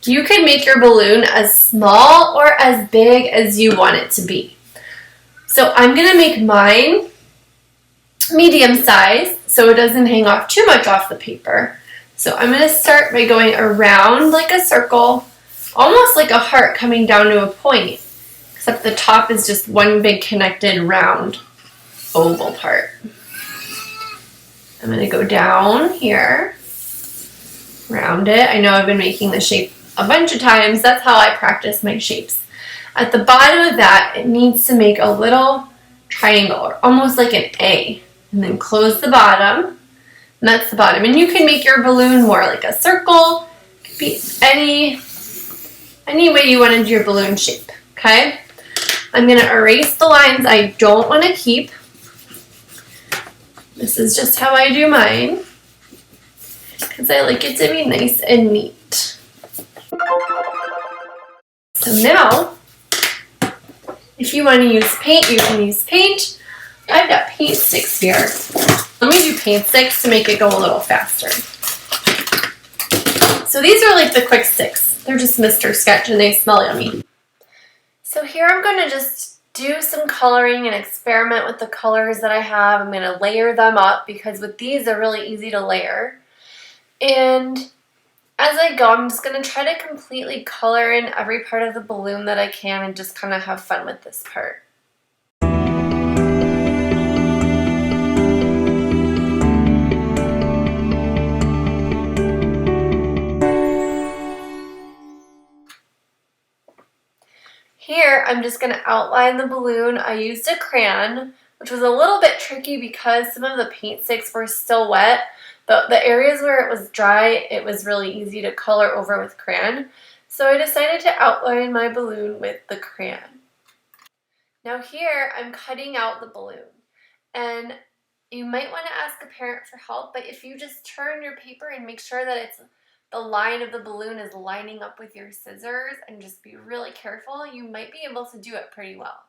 You could make your balloon as small or as big as you want it to be. So I'm going to make mine medium size so it doesn't hang off too much off the paper. So I'm going to start by going around like a circle, almost like a heart coming down to a point, except the top is just one big connected round oval part. I'm going to go down here, round it. I know I've been making the shape a bunch of times. That's how I practice my shapes. At the bottom of that, it needs to make a little triangle, or almost like an A, and then close the bottom, and that's the bottom. And you can make your balloon more like a circle. It could be any way you wanted your balloon shape, okay? I'm going to erase the lines I don't want to keep. This is just how I do mine, because I like it to be nice and neat. So now, if you want to use paint, you can use paint. I've got paint sticks here. Let me do paint sticks to make it go a little faster. So these are like the quick sticks. They're just Mr. Sketch and they smell yummy. So here I'm going to just do some coloring and experiment with the colors that I have. I'm going to layer them up because with these they're really easy to layer. And as I go, I'm just going to try to completely color in every part of the balloon that I can and just kind of have fun with this part. Here, I'm just going to outline the balloon. I used a crayon, which was a little bit tricky because some of the paint sticks were still wet, but the areas where it was dry, it was really easy to color over with crayon. So I decided to outline my balloon with the crayon. Now here, I'm cutting out the balloon. And you might want to ask a parent for help, but if you just turn your paper and make sure that the line of the balloon is lining up with your scissors and just be really careful, you might be able to do it pretty well.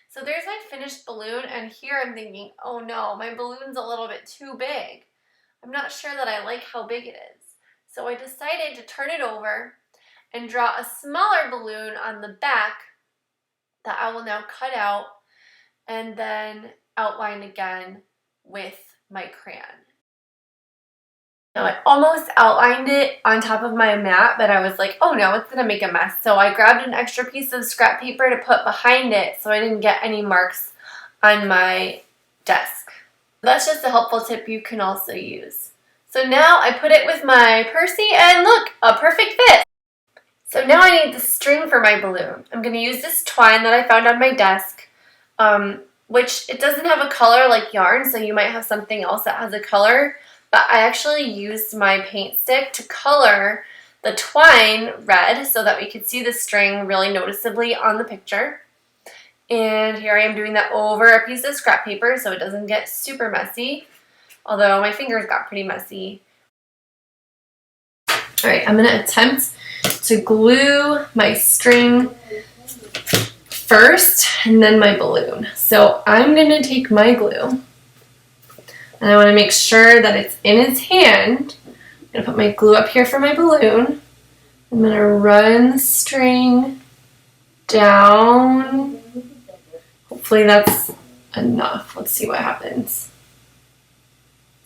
So there's my finished balloon, and here I'm thinking, oh no, my balloon's a little bit too big. I'm not sure that I like how big it is. So I decided to turn it over and draw a smaller balloon on the back that I will now cut out and then outline again with my crayon. Now I almost outlined it on top of my mat, but I was like, oh no, it's going to make a mess. So I grabbed an extra piece of scrap paper to put behind it so I didn't get any marks on my desk. That's just a helpful tip you can also use. So now I put it with my Percy and look, a perfect fit. So now I need the string for my balloon. I'm going to use this twine that I found on my desk, which it doesn't have a color like yarn, so you might have something else that has a color. But I actually used my paint stick to color the twine red so that we could see the string really noticeably on the picture. And here I am doing that over a piece of scrap paper so it doesn't get super messy, although my fingers got pretty messy. Alright, I'm going to attempt to glue my string first and then my balloon. So I'm going to take my glue. And I want to make sure that it's in his hand. I'm going to put my glue up here for my balloon. I'm going to run the string down. Hopefully that's enough. Let's see what happens.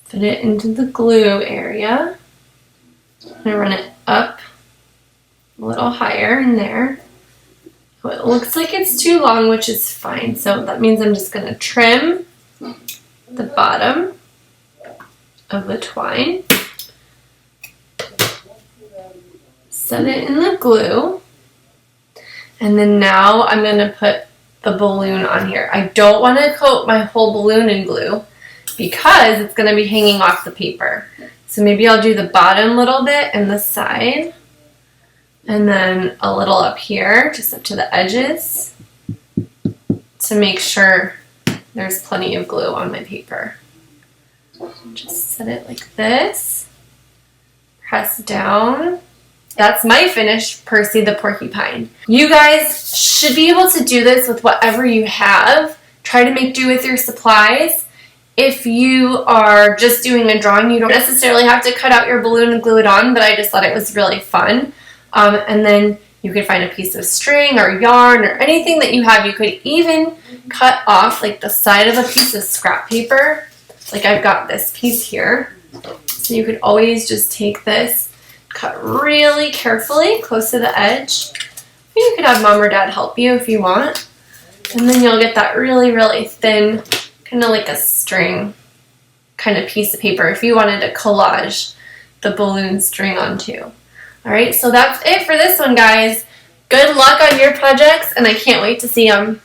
Put it into the glue area. I'm going to run it up a little higher in there. Oh, it looks like it's too long, which is fine. So that means I'm just going to trim the bottom of the twine, set it in the glue, and then now I'm going to put the balloon on here. I don't want to coat my whole balloon in glue because it's going to be hanging off the paper. So maybe I'll do the bottom little bit and the side, and then a little up here, just up to the edges, to make sure there's plenty of glue on my paper. Just set it like this, press down. That's my finished Percy the Porcupine. You guys should be able to do this with whatever you have. Try to make do with your supplies. If you are just doing a drawing, you don't necessarily have to cut out your balloon and glue it on, but I just thought it was really fun. And then you could find a piece of string or yarn or anything that you have. You could even cut off like the side of a piece of scrap paper. Like I've got this piece here. So you could always just take this, cut really carefully close to the edge. You could have mom or dad help you if you want. And then you'll get that really, really thin, kind of like a string kind of piece of paper if you wanted to collage the balloon string onto. All right, so that's it for this one, guys. Good luck on your projects, and I can't wait to see them.